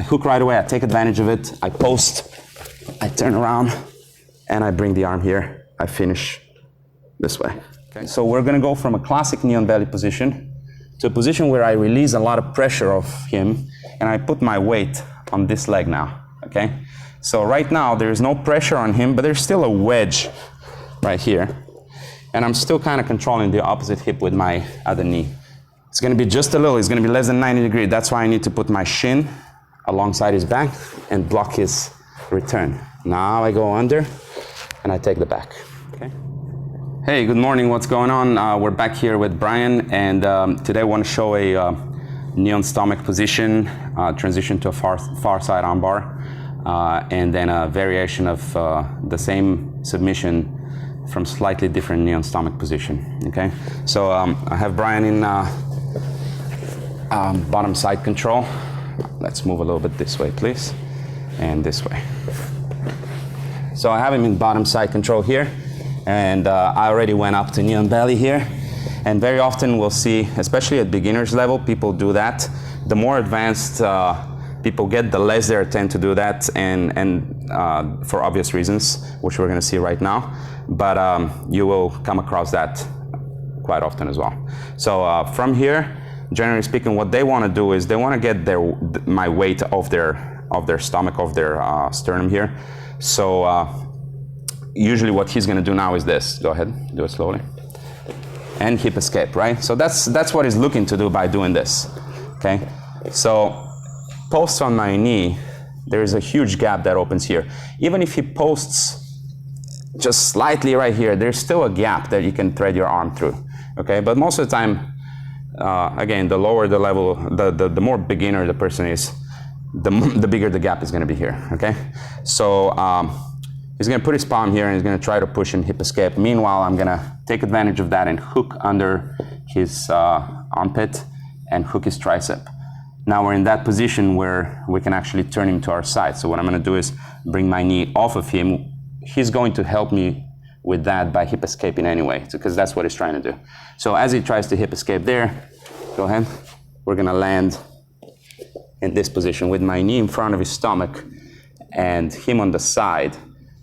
I hook right away, I take advantage of it, I post, I turn around, and I bring the arm here. I finish this way. Okay. So we're gonna go from a classic knee on belly position to a position where I release a lot of pressure off him, and I put my weight on this leg now, okay? So right now, there's no pressure on him, but there's still a wedge right here. And I'm still kind of controlling the opposite hip with my other knee. It's gonna be just a little, it's gonna be less than 90 degrees. That's why I need to put my shin alongside his back and block his return. Now I go under and I take the back, okay? Hey, good morning, what's going on? We're back here with Brian, and today I want to show a knee on stomach position, transition to a far side armbar, and then a variation of the same submission from slightly different knee on stomach position, okay? So I have Brian in bottom side control. Let's move a little bit this way, please, and this way. So I have him in bottom side control here, and I already went up to knee on belly here, and very often we'll see, especially at beginners level, people do that. The more advanced people get, the less they tend to do that, and for obvious reasons, which we're gonna see right now, but you will come across that quite often as well. So from here, generally speaking, what they wanna do is they wanna get my weight off their stomach, off their sternum here. So usually what he's gonna do now is this. Go ahead, do it slowly. And hip escape, right? So that's what he's looking to do by doing this, okay? So posts on my knee, there is a huge gap that opens here. Even if he posts just slightly right here, there's still a gap that you can thread your arm through, okay? But most of the time, again, the lower the level, the more beginner the person is, the bigger the gap is gonna be here, okay? So he's gonna put his palm here and he's gonna try to push and hip escape. Meanwhile, I'm gonna take advantage of that and hook under his armpit and hook his tricep. Now we're in that position where we can actually turn him to our side. So what I'm gonna do is bring my knee off of him. He's going to help me with that by hip escaping anyway, because that's what he's trying to do. So as he tries to hip escape there, go ahead, we're gonna land in this position with my knee in front of his stomach and him on the side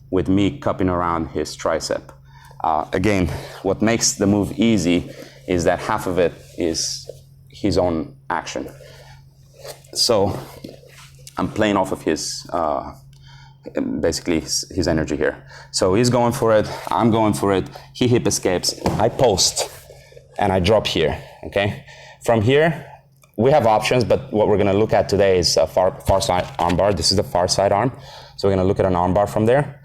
with me cupping around his tricep. Again, what makes the move easy is that half of it is his own action. So I'm playing off of his, basically his energy here. So he's going for it, I'm going for it, he hip escapes, I post, and I drop here, okay? From here, we have options, but what we're gonna look at today is a far side armbar. This is the far side arm. So we're gonna look at an armbar from there.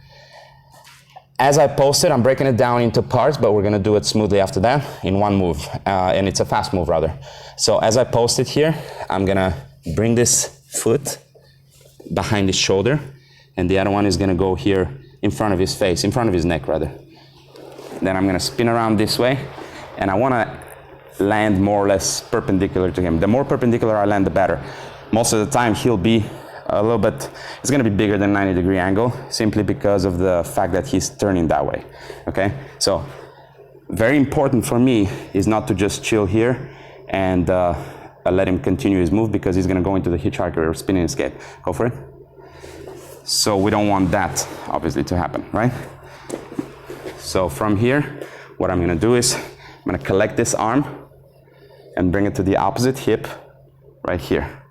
As I post it, I'm breaking it down into parts, but we're gonna do it smoothly after that in one move, and it's a fast move rather. So as I post it here, I'm gonna bring this foot behind his shoulder, and the other one is gonna go here in front of his face, in front of his neck rather. Then I'm gonna spin around this way, and I wanna land more or less perpendicular to him. The more perpendicular I land, the better. Most of the time he'll be a little bit, it's gonna be bigger than 90-degree angle, simply because of the fact that he's turning that way, okay? So, very important for me is not to just chill here and let him continue his move, because he's gonna go into the hitchhiker or spinning escape. Go for it. So we don't want that, obviously, to happen, right? So from here, what I'm gonna do is, I'm gonna collect this arm and bring it to the opposite hip right here,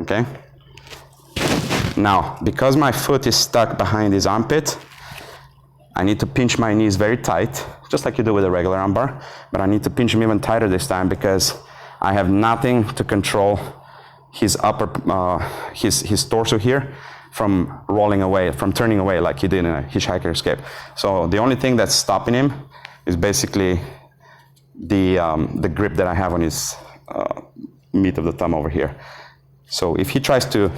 okay? Now, because my foot is stuck behind his armpit, I need to pinch my knees very tight, just like you do with a regular armbar, but I need to pinch them even tighter this time because I have nothing to control his his torso here from rolling away, from turning away like he did in a hitchhiker escape. So the only thing that's stopping him is basically the grip that I have on his meat of the thumb over here. So if he tries to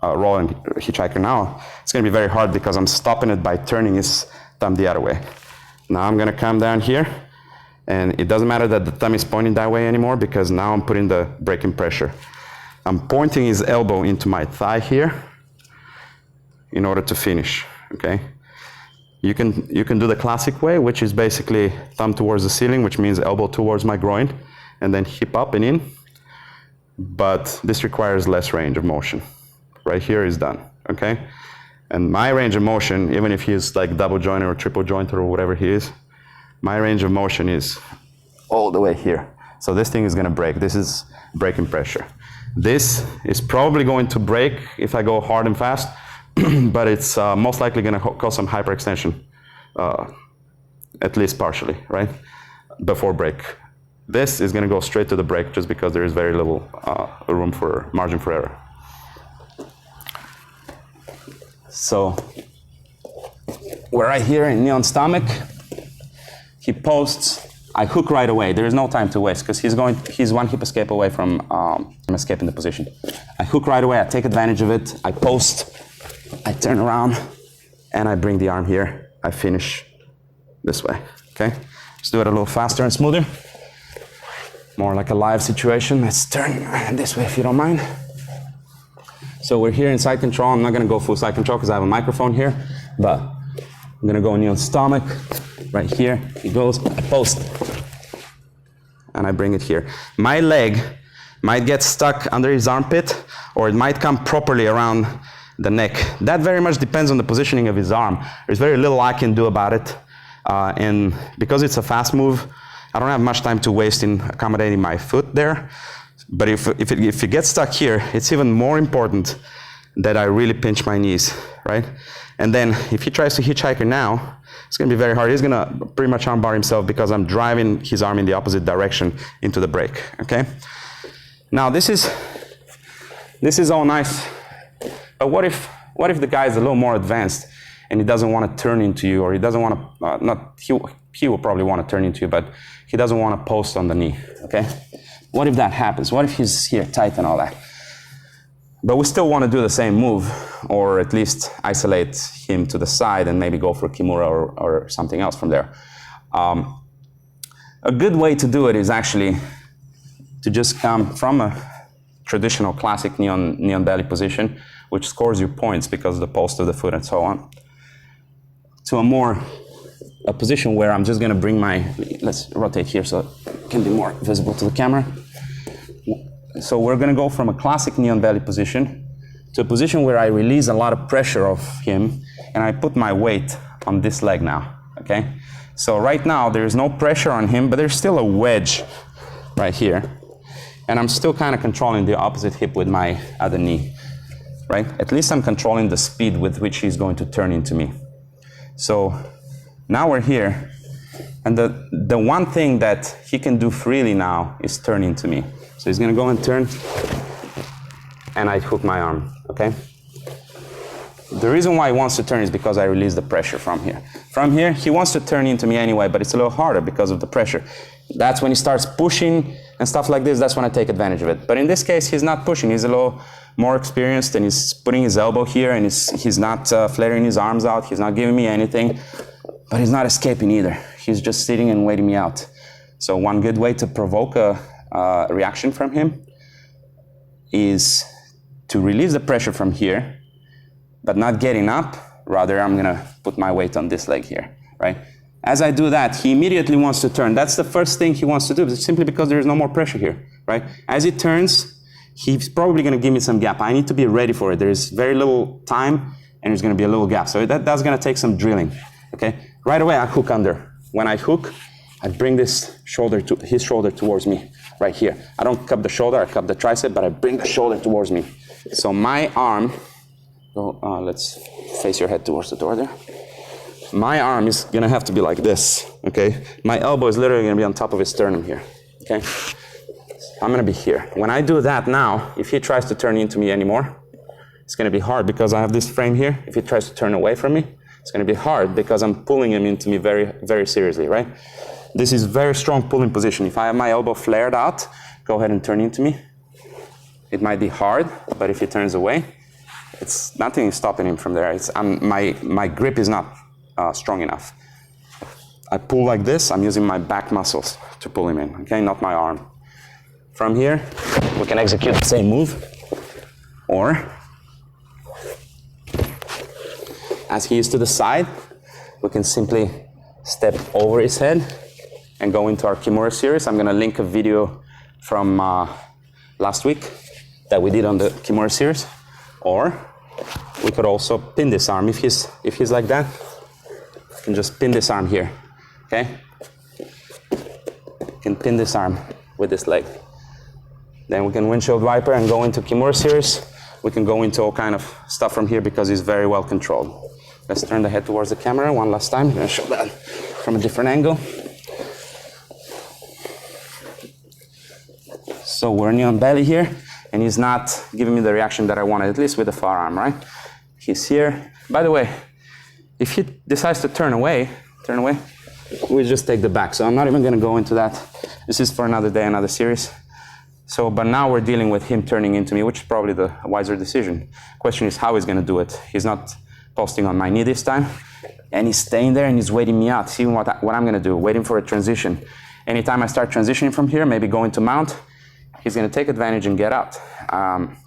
roll and hitchhiker now, it's gonna be very hard because I'm stopping it by turning his thumb the other way. Now I'm gonna come down here, and it doesn't matter that the thumb is pointing that way anymore because now I'm putting the braking pressure. I'm pointing his elbow into my thigh here in order to finish, okay? You can do the classic way, which is basically thumb towards the ceiling, which means elbow towards my groin, and then hip up and in, but this requires less range of motion. right here is done, okay? And my range of motion, even if he's like double jointed or triple jointed or whatever he is, my range of motion is all the way here. So this thing is gonna break. This is breaking pressure. This is probably going to break if I go hard and fast, but it's most likely gonna cause some hyperextension, at least partially, right? Before break. This is gonna go straight to the break just because there is very little room for margin for error. So we're right here in knee on stomach. He posts, I hook right away. There is no time to waste because he's one hip escape away from escaping the position. I hook right away, I take advantage of it, I post, I turn around, and I bring the arm here. I finish this way, okay? Let's do it a little faster and smoother. More like a live situation. Let's turn this way if you don't mind. So we're here in side control. I'm not gonna go full side control because I have a microphone here, but I'm gonna go knee on stomach, right here. He goes, I post, and I bring it here. My leg might get stuck under his armpit, or it might come properly around the neck. That very much depends on the positioning of his arm. There's very little I can do about it, and because it's a fast move, I don't have much time to waste in accommodating my foot there. But if it gets stuck here, it's even more important that I really pinch my knees, right? And then if he tries to hitchhiker now, it's gonna be very hard. He's gonna pretty much armbar himself because I'm driving his arm in the opposite direction into the break, okay? Now this is all nice, but what if the guy is a little more advanced and he doesn't want to turn into you, or he doesn't want to, he will probably want to turn into you, but he doesn't want to post on the knee, okay? What if that happens? What if he's here tight and all that? But we still want to do the same move, or at least isolate him to the side and maybe go for Kimura or something else from there. A good way to do it is actually to just come from a traditional classic knee on belly position, which scores you points because of the post of the foot and so on, to a position where I'm just going to bring let's rotate here so it can be more visible to the camera. So we're going to go from a classic knee on belly position to a position where I release a lot of pressure off him and I put my weight on this leg now, okay? So right now there's no pressure on him, but there's still a wedge right here. And I'm still kind of controlling the opposite hip with my other knee, right? At least I'm controlling the speed with which he's going to turn into me. So now we're here, and the one thing that he can do freely now is turn into me. So he's gonna go and turn, and I hook my arm, okay? The reason why he wants to turn is because I release the pressure from here. From here, he wants to turn into me anyway, but it's a little harder because of the pressure. That's when he starts pushing and stuff like this, that's when I take advantage of it. But in this case, he's not pushing, he's a little more experienced, and he's putting his elbow here, and he's not flaring his arms out, he's not giving me anything, but he's not escaping either. He's just sitting and waiting me out. So one good way to provoke a reaction from him is to release the pressure from here, but not getting up. Rather, I'm gonna put my weight on this leg here, right? As I do that, he immediately wants to turn. That's the first thing he wants to do, simply because there is no more pressure here, right? As he turns, he's probably gonna give me some gap. I need to be ready for it. There is very little time, and there's gonna be a little gap. So that's gonna take some drilling, okay? Right away, I hook under. When I hook, I bring his shoulder towards me, right here. I don't cup the shoulder, I cup the tricep, but I bring the shoulder towards me. So my arm, let's face your head towards the door there. My arm is gonna have to be like this, okay? My elbow is literally gonna be on top of his sternum here, okay? I'm gonna be here. When I do that now, if he tries to turn into me anymore, it's gonna be hard because I have this frame here. If he tries to turn away from me, it's gonna be hard because I'm pulling him into me very, very seriously, right? This is very strong pulling position. If I have my elbow flared out, go ahead and turn into me. It might be hard, but if he turns away, nothing is stopping him from there. My grip is not strong enough. I pull like this, I'm using my back muscles to pull him in, okay, not my arm. From here, we can execute the same move, or as he is to the side, we can simply step over his head and go into our Kimura series. I'm gonna link a video from last week that we did on the Kimura series. Or we could also pin this arm. If he's like that, you can just pin this arm here, okay? You can pin this arm with this leg. Then we can windshield wiper and go into Kimura series. We can go into all kind of stuff from here because he's very well controlled. Let's turn the head towards the camera one last time. I'm gonna show that from a different angle. So we're knee on belly here, and he's not giving me the reaction that I wanted, at least with the forearm, right? He's here. By the way, if he decides to turn away, we just take the back. So I'm not even gonna go into that. This is for another day, another series. So, but now we're dealing with him turning into me, which is probably the wiser decision. Question is how he's gonna do it. He's not posting on my knee this time, and he's staying there and he's waiting me out, seeing what I'm gonna do, waiting for a transition. Anytime I start transitioning from here, maybe going to mount, he's gonna take advantage and get out.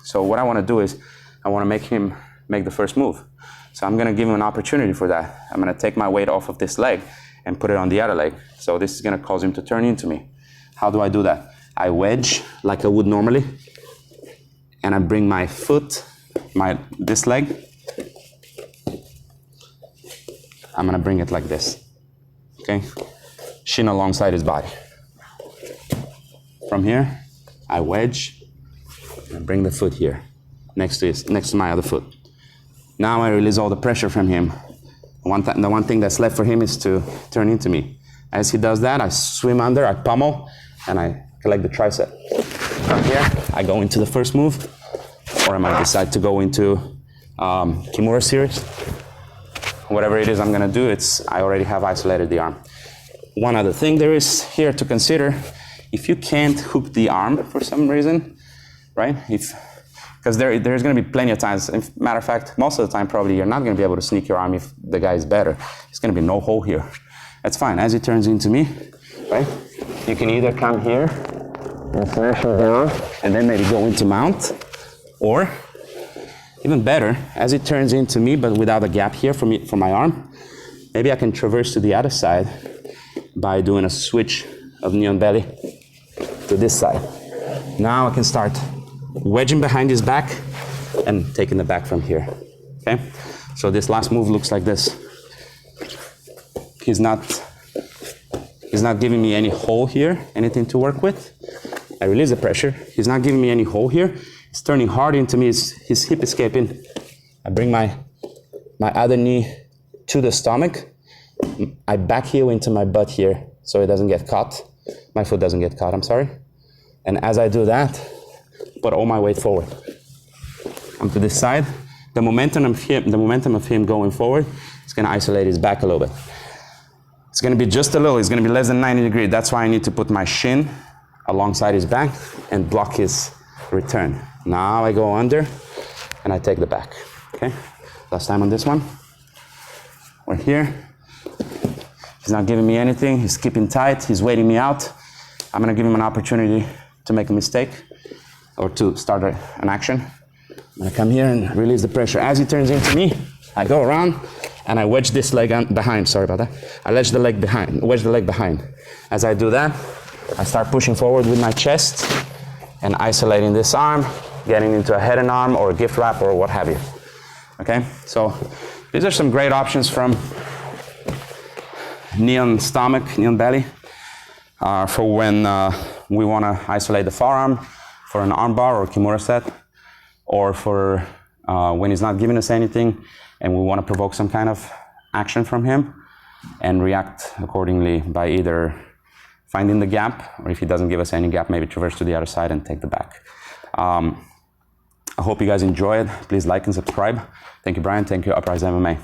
So what I wanna do is, I wanna make him make the first move. So I'm gonna give him an opportunity for that. I'm gonna take my weight off of this leg and put it on the other leg. So this is gonna cause him to turn into me. How do I do that? I wedge like I would normally, and I bring my foot, this leg, I'm gonna bring it like this, okay? Shin alongside his body. From here, I wedge and bring the foot here, next to my other foot. Now I release all the pressure from him. The one thing that's left for him is to turn into me. As he does that, I swim under, I pummel, and I collect the tricep. From here, I go into the first move, or I might decide to go into Kimura series. Whatever it is I'm gonna do, I already have isolated the arm. One other thing there is here to consider, if you can't hook the arm for some reason, right? Because there's gonna be plenty of times, matter of fact, most of the time probably you're not gonna be able to sneak your arm if the guy is better. There's gonna be no hole here. That's fine, as he turns into me, right? You can either come here and smash him down and then maybe go into mount, or even better, as it turns into me but without a gap here for my arm, maybe I can traverse to the other side by doing a switch of knee on belly to this side. Now I can start wedging behind his back and taking the back from here, okay? So this last move looks like this. He's not giving me any hole here, anything to work with. I release the pressure. He's not giving me any hole here. He's turning hard into me, his hip escaping. I bring my other knee to the stomach. I back heel into my butt here so it doesn't get caught. My foot doesn't get caught, I'm sorry. And as I do that, put all my weight forward. Come to this side. The momentum of him going forward is gonna isolate his back a little bit. It's gonna be just a little, it's gonna be less than 90 degrees. That's why I need to put my shin alongside his back and block his return. Now I go under and I take the back, okay? Last time on this one. We're here. He's not giving me anything. He's keeping tight. He's waiting me out. I'm gonna give him an opportunity to make a mistake or to start an action. I'm gonna come here and release the pressure. As he turns into me, I go around and I wedge this leg behind. Sorry about that. I wedge the leg behind. As I do that, I start pushing forward with my chest and isolating this arm, getting into a head and arm or a gift wrap or what have you. Okay, so these are some great options from knee on stomach, knee on belly, for when we want to isolate the forearm, for an armbar or Kimura set, or for when he's not giving us anything and we want to provoke some kind of action from him and react accordingly by either finding the gap, or if he doesn't give us any gap, maybe traverse to the other side and take the back. I hope you guys enjoy it. Please like and subscribe. Thank you, Brian. Thank you, Uprise MMA.